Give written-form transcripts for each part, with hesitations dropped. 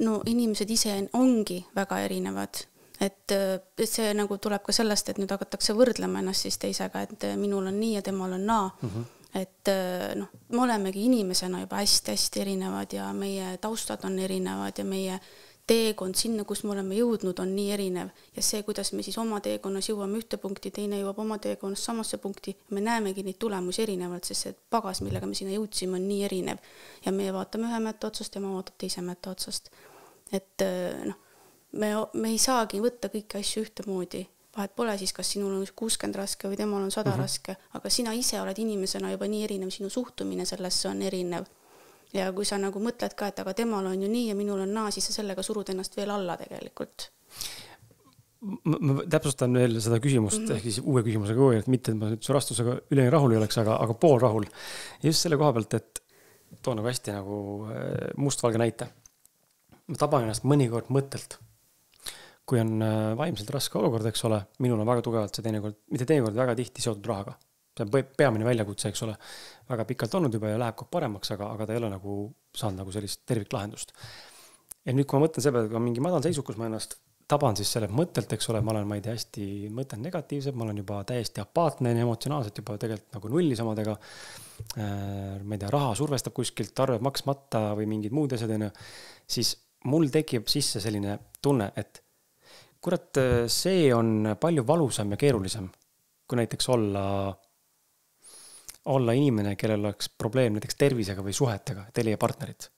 No inimesed ise ongi väga erinevad, et see nagu tuleb ka sellest, et nüüd hakatakse võrdlema ennast siis teisega, et minul on nii ja temal on naa. Et noh, me olemegi inimesena juba hästi-hästi erinevad ja meie taustad on erinevad ja meie teekond sinna, kus me oleme jõudnud, on nii erinev. Ja see, kuidas me siis oma teekonnas jõuame ühte punkti, teine jõuab oma teekonnas samasse punkti, me näemegi neid tulemusi erinevalt, sest see pagas, millega me sinna jõudsime, on nii erinev. Ja me vaatame ühe mätta otsast ja ma vaatab teise mätta otsast. Et noh, me ei saagi võtta kõiki asju ühtemoodi. Vahet pole siis, kas sinul on 60 raske või temal on 100 raske, aga sina ise oled inimesena juba nii erinev, sinu suhtumine sellesse on erinev. Ja kui sa nagu mõtled ka, et aga temal on ju nii ja minul on naa, siis sa sellega surud ennast veel alla tegelikult. Ma täpsustan veel seda küsimust, ehk siis uue küsimusega uuel, et mitte, et ma nüüd su rastusega üleni rahul ei oleks, aga pool rahul. Ja just selle koha pealt, et too nagu hästi nagu mustvalge näite. Ma taban ennast mõnikord mõttelt. Kui on vaimselt raske olukord, eks ole, minul on väga tugevalt see teinekord, mitte teinekord väga tihti seotud rahaga. See on peamine väljakutse, eks ole, väga pikalt olnud juba ja läheb kogu paremaks, aga ta ei ole nagu saanud nagu sellist terviklahendust. Ja nüüd, kui ma mõtlen selle peale, kui on mingi madal seisus, kus ma ennast taban siis selle mõttelt, eks ole, ma olen, ma ei tea, hästi mõtlen negatiivselt, ma olen juba täiesti apaatne ja emotsionaalselt juba tegelikult nagu nullisamadega. Ma ei tea, raha survestab kuskilt, arveb maksmata või mingid muud asjad, siis mul tekib sisse selline tunne, et kurat, see on palju valusam ja keerulisem, kui näiteks olla inimene, kellel oleks probleem näiteks tervisega või suhetega, teil ja partnerid.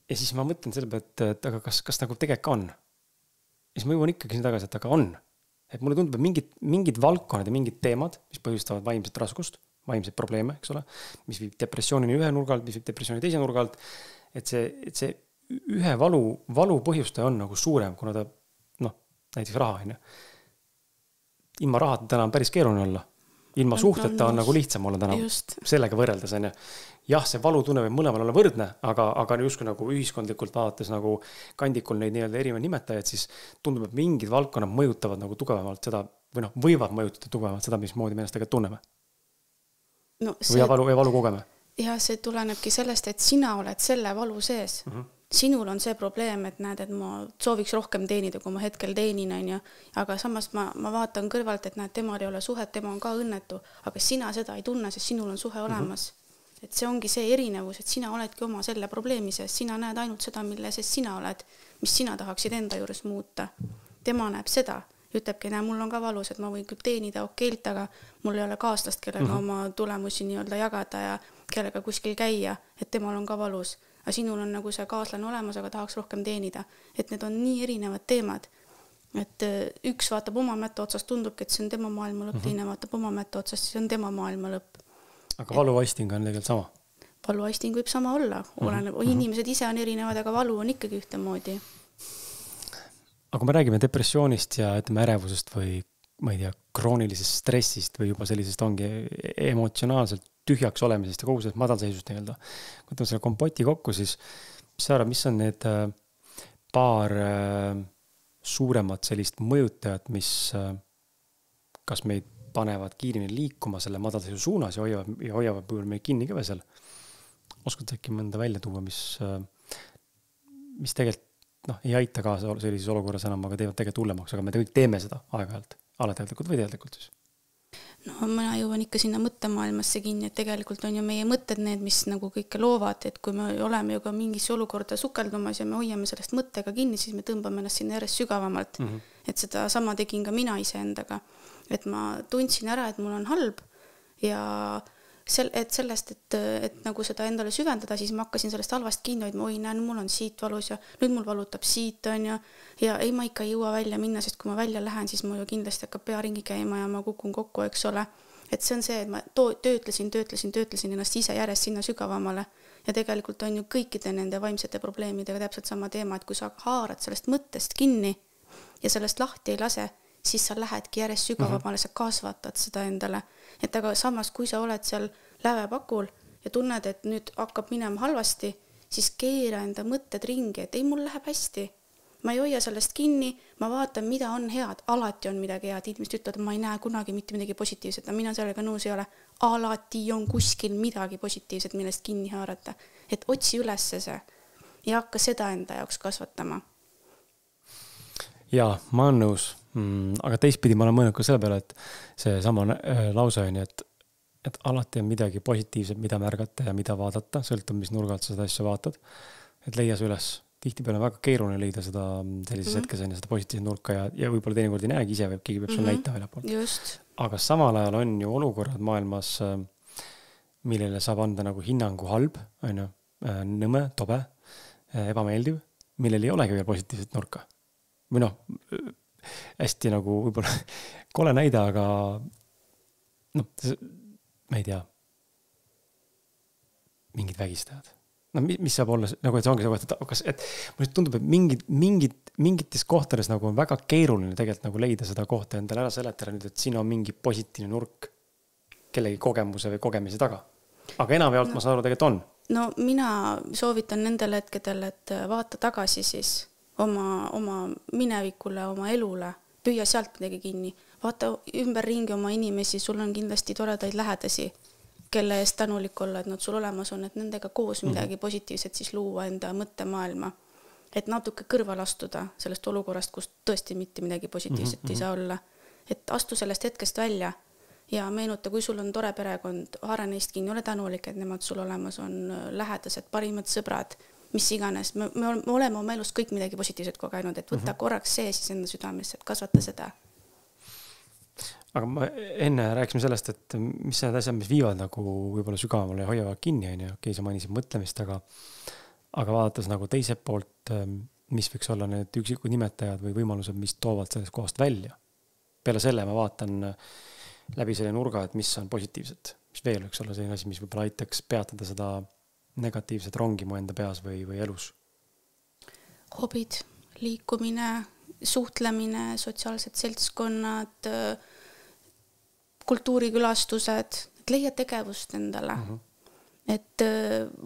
Ja siis ma mõtlen selle pealt, et aga kas nagu tegelikult on? Ja siis ma jõuan ikkagi siin tagasi, et aga on. Et mulle tundub, et mingid valdkonnad ja mingid teemad, mis põhjustavad vaimset raskust, vaimseid probleeme, eks ole, mis viib depressioonini ühe nurga alt, mis viib depressiooni teise nurga alt, et see ühe valu põhjustaja on nagu suurem, kuna ta, näiteks raha, ilma rahata täna on päris keeruline olla. Ilma suhteta on nagu lihtsam olla täna sellega võrreldes. Jah, see valutunne võib mõlemal olla võrdne, aga justkui nagu ühiskondlikult vaadates nagu kandikul neid nii-öelda erinevaid nimetajaid, siis tundub, et mingid valdkonnad mõjutavad nagu tugevamalt seda, või võivad mõjutada tugevamalt seda, mismoodi me ennast tegelikult tunneme. Või valu kogeme. Ja see tulenebki sellest, et sina oled selle valu sees. Sinul on see probleem, et näed, et ma sooviks rohkem teenida, kui ma hetkel teenin, aga samas ma vaatan kõrvalt, et näed, temal ei ole suhet, tema on ka õnnetu, aga sina seda ei tunne, sest sinul on suhe olemas. Et see ongi see erinevus, et sina oledki oma selle probleemi sees, sina näed ainult seda, mille sees sina oled, mis sina tahaksid enda juures muuta. Tema näeb seda, ütlebki, mul on ka valus, et ma võin küll teenida okeilt, aga mul ei ole kaaslast, kellega oma tulemusi nii-öelda jagada ja kellega kuskil käia, et temal on ka valus. Aga sinul on nagu see kaaslane olemas, aga tahaks rohkem teenida. Et need on nii erinevad teemad. Et üks vaatab oma mätta otsast, tundubki, et see on tema maailma lõpp, teine vaatab oma mätta otsast, see on tema maailma lõpp. Aga valuaisting on tegelikult sama? Valuaisting võib sama olla. Inimesed ise on erinevad, aga valu on ikkagi ühtemoodi. Aga kui me räägime depressioonist ja ärevusest või ma ei tea, kroonilisest stressist või juba sellisest ongi emotsionaalselt tühjaks olemisest ja kogu sellest madalseisust nii-öelda. Kui võtame selle kompoti kokku, siis mis on need paar suuremat sellist mõjutajat, mis kas meid panevad kiiremini liikuma selle madalseisu suunas ja hoiavad meid kinni ka veel seal. Oskad äkki mõnda välja tuua, mis tegelikult ei aita kaasa sellises olukorras enam, aga teevad tegelikult hullemaks, aga me kõik teeme seda aeg-ajalt, alateadlikult või teadlikult siis. No mina jõuan ikka sinna mõttemaailmasse kinni, et tegelikult on ju meie mõtted need, mis nagu kõike loovad, et kui me oleme ju ka mingis olukorda sukeldumas ja me hoiame sellest mõttega kinni, siis me tõmbame ennast sinna järjest sügavamalt. Et seda sama tegin ka mina ise endaga. Et ma tundsin ära, et mul on halb ja sellest, et nagu seda endale süvendada, siis ma hakkasin sellest halvast kinni, et mul on siit valus ja nüüd mul valutab siit on ja ei, ma ikka ei jõua välja minna, sest kui ma välja lähen, siis ma ju kindlasti hakkab pea ringi käima ja ma kukun kokku, eks ole. Et see on see, et ma töötlesin ennast ise järjest sinna sügavamale ja tegelikult on ju kõikide nende vaimsete probleemidega täpselt sama teema, et kui sa haarad sellest mõttest kinni ja sellest lahti ei lase, siis sa lähedki järjest sügavamale, sa kasvatad seda endale. Et aga samas, kui sa oled seal lävepakul ja tunned, et nüüd hakkab minema halvasti, siis keera enda mõtted ringi, et ei, mul läheb hästi. Ma ei hoia sellest kinni, ma vaatan, mida on head. Alati on midagi head. Inimesed ütlevad, et ma ei näe kunagi mitte midagi positiivset. Mina sellega nõus ei ole. Alati on kuskil midagi positiivset, millest kinni haarata. Et otsi üles see. ja hakka seda enda jaoks kasvatama. Jaa, ma olen nõus. Aga teistpidi ma olen mõelnud ka selle peale, et see sama lause on, et alati on midagi positiivset, mida märgata ja mida vaadata, sõltub, mis nurgalt sa seda asja vaatad. Et leia see üles. Tihtipeale on väga keeruline leida seda sellises hetkes on seda positiivset nurka ja võib-olla teinekord ei näegi ise, või keegi peab sul näita väljapoolt. Just. Aga samal ajal on ju olukorrad maailmas, millele saab anda nagu hinnangu halb, on ju, nõme, tobe, ebameeldiv, millel ei olegi veel positiivset nurka. Või noh, hästi nagu võib-olla kole näida, aga ma ei tea, mingid vägistajad. No mis saab olla, nagu et see ongi see, et mulle tundub, et mingites kohtades nagu on väga keeruline tegelikult nagu leida seda kohta endale ära seletada nüüd, et siin on mingi positiivne nurk kellegi kogemuse või kogemise taga. Aga enamjaolt ma saan aru tegelikult on. No mina soovitan nendel hetkedel, et vaata tagasi siis oma minevikule, oma elule, püüa sealt midagi kinni. Vaata ümberringi oma inimesi, sul on kindlasti toredaid lähedasi, kelle eest tänulik olla, et nad sul olemas on, et nendega koos midagi positiivset siis luua enda mõttemaailma. Et natuke kõrval astuda sellest olukorrast, kus tõesti mitte midagi positiivset ei saa olla. Et astu sellest hetkest välja ja meenuta, kui sul on tore perekond, haara neist kinni, ole tänulik, et nemad sul olemas on lähedased, parimad sõbrad, mis iganes. Me oleme oma elus kõik midagi positiivset kogenud, et võtta korraks see siis enda südamesse, et kasvata seda. Aga ma enne rääkisime sellest, et mis need asjad, mis viivad nagu võib-olla sügavamale ja hoiavad kinni, on ju, okei, sa mainisid mõtlemist, aga vaadates nagu teiselt poolt, mis võiks olla need üksikud nimetajad või võimalused, mis toovad sellest kohast välja. Peale selle ma vaatan läbi selle nurga, et mis on positiivset, mis veel võiks olla selline asi, mis võib-olla aitaks peatada seda negatiivset rongi mu enda peas või elus. Hobid, liikumine, suhtlemine, sotsiaalsed seltskonnad, kultuurikülastused, et leia tegevust endale. Et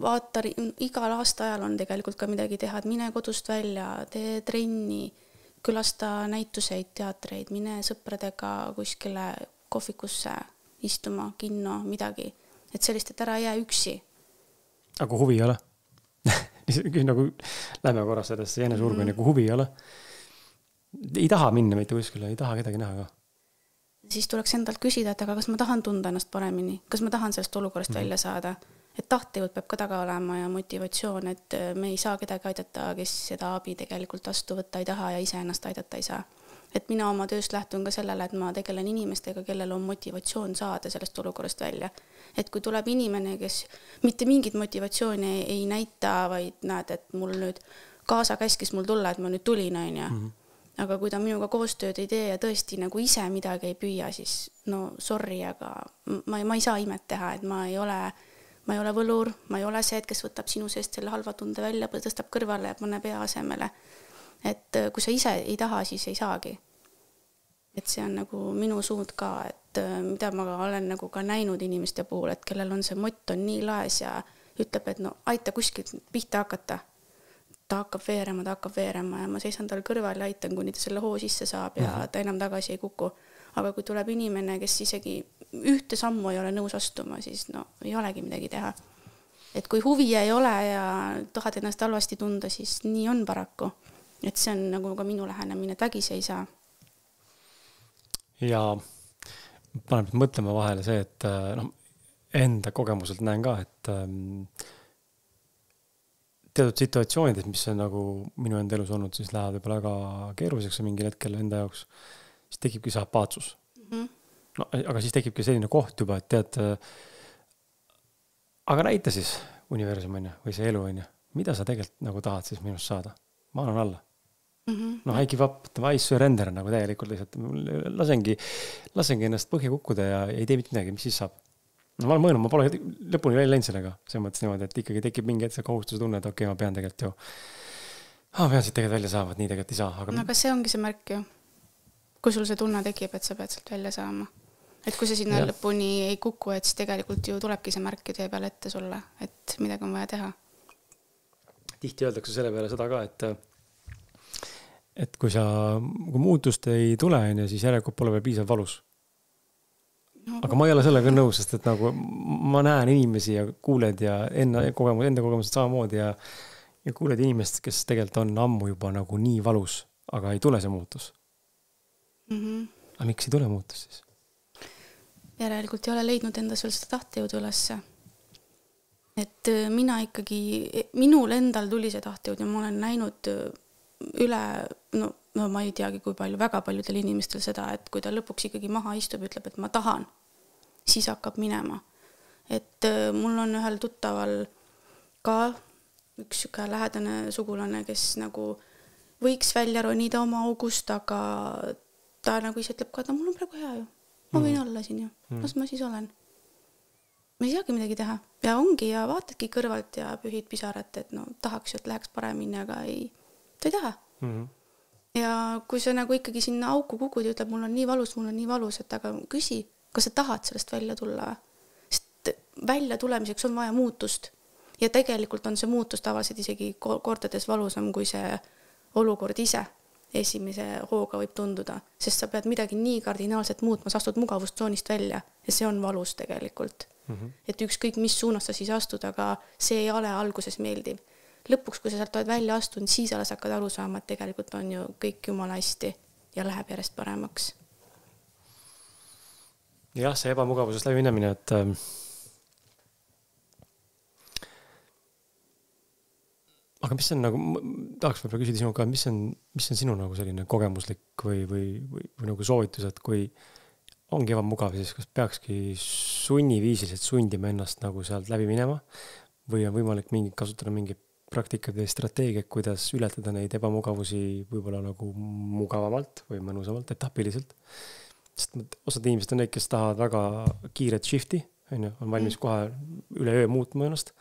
vaata, igal aasta ajal on tegelikult ka midagi teha, et mine kodust välja, tee trenni, külasta näituseid, teatreid, mine sõpradega kuskile kohvikusse istuma, kinno, midagi. Et sellist, et ära jää üksi. Aga huvi ei ole? Nagu lähme korras sellesse jäänesurgu, nagu huvi ei ole? Ei taha minna mitte kuskile, ei taha kedagi näha ka. Siis tuleks endalt küsida, et aga kas ma tahan tunda ennast paremini, kas ma tahan sellest olukorrast välja saada, et tahtejõud peab ka taga olema ja motivatsioon, et me ei saa kedagi aidata, kes seda abi tegelikult vastu võtta ei taha ja ise ennast aidata ei saa. Et mina oma tööst lähtun ka sellele, et ma tegelen inimestega, kellel on motivatsioon saada sellest olukorrast välja. Et kui tuleb inimene, kes mitte mingit motivatsiooni ei näita, vaid näed, et mul nüüd kaasa käskis mul tulla, et ma nüüd tulin, on ja. Aga kui ta minuga koostööd ei tee ja tõesti nagu ise midagi ei püüa, siis no sorry, aga ma ei saa imet teha, et ma ei ole võlur, ma ei ole see, kes võtab sinu seest selle halva tunde välja, tõstab kõrvale ja pane pea asemele. Et kui sa ise ei taha, siis ei saagi. Et see on nagu minu suund ka, et mida ma olen nagu ka näinud inimeste puhul, et kellel on see mott on nii laes ja ütleb, et no aita kuskilt pihta hakata. Ta hakkab veerema ja ma seisan tal kõrval ja aitan, kuni ta selle hoo sisse saab ja ta enam tagasi ei kuku. Aga kui tuleb inimene, kes isegi ühte sammu ei ole nõus astuma, siis no ei olegi midagi teha. Et kui huvi ei ole ja tahad ennast halvasti tunda, siis nii on paraku. Et see on nagu ka minu lähenemine, et vägisi ei saa. Ja panen mõtlema vahele see, et enda kogemuselt näen ka, et teatud situatsioonides, mis on nagu minu enda elus olnud, siis lähevad võib-olla väga keeruliseks mingil hetkel enda jaoks, siis tekibki see apaatsus. No, aga siis tekibki selline koht juba, et tead, aga näita siis universum on, või see elu on, mida sa tegelikult nagu tahad siis minust saada? Ma annan alla. No I give up, I surrender nagu täielikult lihtsalt. Lasengi ennast põhja kukkuda ja ei tee mitte midagi, mis siis saab? No ma olen mõelnud, ma pole lõpuni välja läinud sellega. See mõttes niimoodi, et ikkagi tekib mingi hetk see kohustuse tunne, et okei, ma pean tegelikult ju pean siit tegelikult välja saama, et nii tegelikult ei saa. Aga see ongi see märk ju. Kui sul see tunne tekib, et sa pead sealt välja saama. Et kui see sinna lõpuni ei kuku, et siis tegelikult ju tulebki see märk ju tee peale ette sulle, et midagi on vaja teha. Tihti öeldakse selle peale seda ka, et kui muutust ei tule, siis järelikult pole veel piisav valus. Aga ma ei ole sellega nõus, sest et nagu ma näen inimesi ja kuuled ja enda kogemused samamoodi ja ja kuuled inimest, kes tegelikult on ammu juba nagu nii valus, aga ei tule see muutus. Aga miks ei tule muutus siis? Järelikult ei ole leidnud endas veel seda tahtejõudu ülesse. Et mina ikkagi, minul endal tuli see tahtejõud ja ma olen näinud üle, no ma ei teagi kui palju, väga paljudel inimestel seda, et kui ta lõpuks ikkagi maha istub, ütleb, et ma tahan, siis hakkab minema. Et mul on ühel tuttaval ka üks siuke lähedane sugulane, kes nagu võiks välja ronida oma august, aga ta nagu ise ütleb ka, et mul on praegu hea ju. Ma võin olla siin ju. Las ma siis olen. Ma ei saagi midagi teha. Ja ongi ja vaatadki kõrvalt ja pühid pisarat, et no tahaks ju, et läheks paremini, aga ta ei taha. Ja kui sa nagu ikkagi sinna auku kukud ja ütleb, mul on nii valus, et aga küsi, kas sa tahad sellest välja tulla? Sest välja tulemiseks on vaja muutust. Ja tegelikult on see muutus tavaliselt isegi kordades valusam, kui see olukord ise esimese hooga võib tunduda, sest sa pead midagi nii kardinaalselt muutma, sa astud mugavustsoonist välja ja see on valus tegelikult. Et ükskõik mis suunas sa siis astud, aga see ei ole alguses meeldiv. Lõpuks, kui sa sealt oled välja astunud, siis alles hakkad aru saama, et tegelikult on ju kõik jumala hästi ja läheb järjest paremaks. Jah, see ebamugavusest läbi minemine, et aga mis on nagu, tahaks võib-olla küsida sinuga, mis on sinu nagu selline kogemuslik või nagu soovitus, et kui ongi ebamugav, siis kas peakski sunniviisiliselt sundima ennast nagu sealt läbi minema või on võimalik kasutada mingi praktikad või strateegiad, kuidas ületada neid ebamugavusi võib-olla nagu mugavamalt või mõnusamalt, etapiliselt. Sest osad inimesed on need, kes tahavad väga kiiret shifti, on valmis kohe üle öö muutma ennast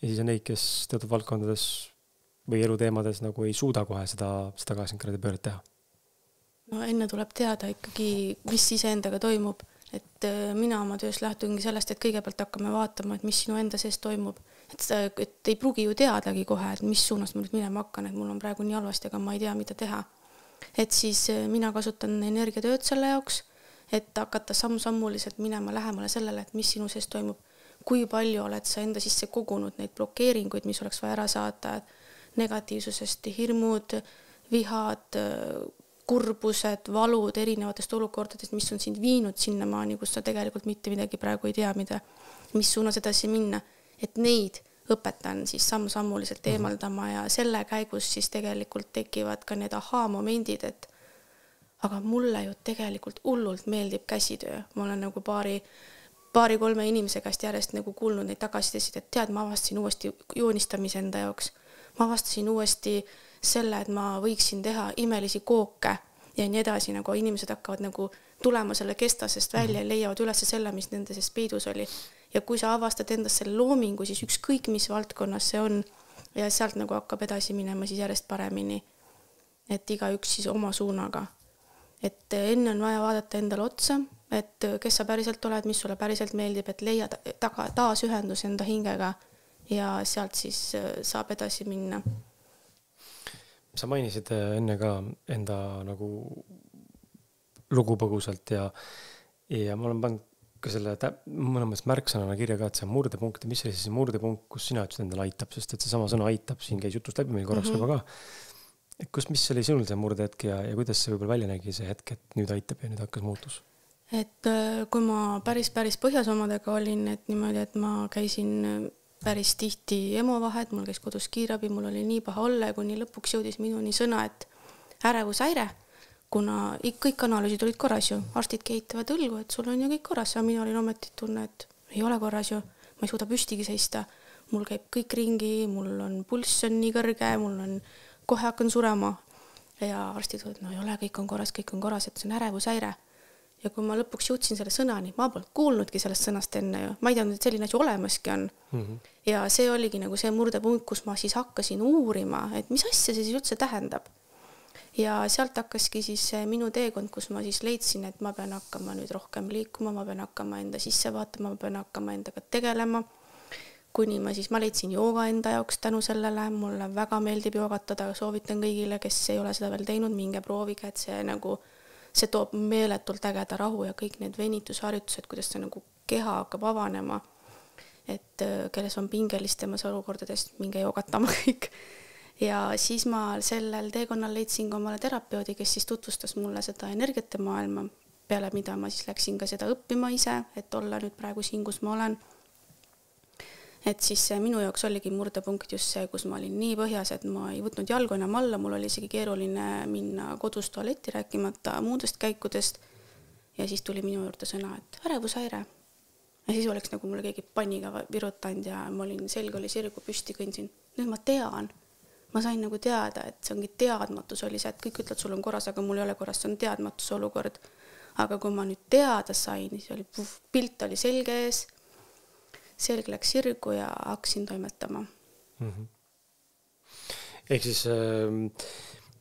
ja siis on neid, kes teatud valdkondades või eluteemades nagu ei suuda kohe seda 80 kraadi pööret teha. No enne tuleb teada ikkagi, mis iseendaga toimub. Et mina oma töös lähtungi sellest, et kõigepealt hakkame vaatama, et mis sinu enda sees toimub. Et ei pruugi ju teadagi kohe, et mis suunas ma nüüd minema hakkan, et mul on praegu nii halvasti, aga ma ei tea, mida teha. Et siis mina kasutan energiatööd selle jaoks, et hakata samm-sammuliselt minema lähemale sellele, et mis sinu sees toimub. Kui palju oled sa enda sisse kogunud neid blokeeringuid, mis oleks vaja ära saada, negatiivsusest, hirmud, vihad, kurbused, valud erinevatest olukordadest, mis on sind viinud sinnamaani, kus sa tegelikult mitte midagi praegu ei tea, mis suunas edasi minna. Et neid õpetan siis samm-sammuliselt eemaldama ja selle käigus siis tegelikult tekivad ka need aha-momendid, et aga mulle ju tegelikult hullult meeldib käsitöö. Ma olen nagu paari-kolme inimese käest järjest nagu kuulnud neid tagasidesid, et tead, ma avastasin uuesti joonistamise enda jaoks. Ma avastasin uuesti selle, et ma võiksin teha imelisi kooke ja nii edasi, nagu inimesed hakkavad nagu tulema selle kestasest välja ja leiavad üles selle, mis nende sees peidus oli. Ja kui sa avastad endast selle loomingu, siis ükskõik mis valdkonnas see on ja sealt nagu hakkab edasi minema siis järjest paremini. Et igaüks siis oma suunaga. Et enne on vaja vaadata endale otsa, et kes sa päriselt oled, mis sulle päriselt meeldib, et leia taas ühendus enda hingega ja sealt siis saab edasi minna. Sa mainisid enne ka enda nagu lugu põgusalt ja ma olen pannud ka selle mõlemas märksõnana kirja ka, et see murdepunkt, mis oli siis murdepunkt, kus sina ütlesid endale aitab, sest et see sama sõna aitab, siin käis jutust läbi meil korraks juba ka. Et mis oli sinul see murdehetk ja kuidas see võib-olla välja nägi see hetk, et nüüd aitab ja nüüd hakkas muutus? Et kui ma päris põhjasomadega olin, et niimoodi, et ma käisin päris tihti EMO vahet, mul käis kodus kiirabi, mul oli nii paha olla ja kuni lõpuks jõudis minuni sõna, et ärevushäire, kuna kõik analüüsid olid korras ju, arstid keitavad õlgu, et sul on ju kõik korras ja mina olin ometi tunne, et ei ole korras ju, ma ei suuda püstigi seista, mul käib kõik ringi, mul on pulss on nii kõrge, mul on kohe hakkan surema ja arstid olid, no ei ole, kõik on korras, et see on ärevushäire. Ja kui ma lõpuks jõudsin selle sõnani, ma polnud kuulnudki sellest sõnast enne ju. Ma ei teadnud, et selline asi olemaski on. Ja see oligi nagu see murdepunkt, kus ma siis hakkasin uurima, et mis asja see siis üldse tähendab. Ja sealt hakkaski siis minu teekond, kus ma siis leidsin, et ma pean hakkama nüüd rohkem liikuma, ma pean hakkama enda sisse vaatama, ma pean hakkama endaga tegelema. Kuni ma leidsin jooga enda jaoks tänu sellele, mulle väga meeldib joogatada, soovitan kõigile, kes ei ole seda veel teinud, minge proovige, et see toob meeletult ägeda rahu ja kõik need venitusharjutused, kuidas see nagu keha hakkab avanema. et kelles on pingelistemas olukordadest, minge joogatama kõik. Ja siis ma sellel teekonnal leidsin ka omale terapeudi, kes siis tutvustas mulle seda energiate maailma, peale mida ma siis läksin ka seda õppima ise, et olla nüüd praegu siin, kus ma olen. Et siis minu jaoks oligi murdepunkt just see, kus ma olin nii põhjas, et ma ei võtnud jalgu enam alla, mul oli isegi keeruline minna kodus tualetti rääkimata muudest käikudest. Ja siis tuli minu juurde sõna, et ärevushäire. Ja siis oleks nagu mulle keegi panniga virutanud ja ma olin, selge oli sirgu püsti, kõndsin. Nüüd ma tean. Ma sain nagu teada, et see ongi teadmatus oli see, et kõik ütled, sul on korras, aga mul ei ole korras, see on teadmatuse olukord. Aga kui ma nüüd teada sain, siis oli pilt oli selge ees, selge läks sirgu ja hakkasin toimetama. Ehk siis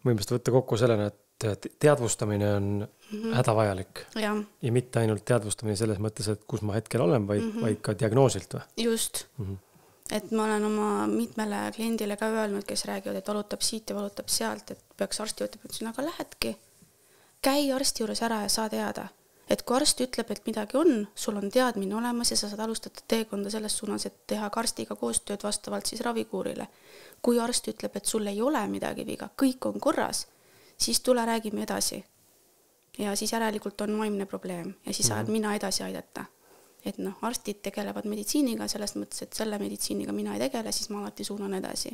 võime seda võtta kokku sellena, et teadvustamine on hädavajalik. Ja mitte ainult teadvustamine selles mõttes, et kus ma hetkel olen, vaid ka diagnoosilt või? Just. Et ma olen oma mitmele kliendile ka öelnud, kes räägivad, et valutab siit ja valutab sealt, et peaks arsti ütleb, et aga lähedki. Käi arsti juures ära ja saa teada. Et kui arst ütleb, et midagi on, sul on teadmine olemas ja sa saad alustada teekonda selles suunas, et teha ka arstiga koostööd vastavalt siis ravikuurile. Kui arst ütleb, et sul ei ole midagi viga, kõik on korras, siis tule räägime edasi. Ja siis järelikult on vaimne probleem ja siis saad mina edasi aidata. Et arstid tegelevad meditsiiniga selles mõttes, et selle meditsiiniga mina ei tegele, siis ma alati suunan edasi.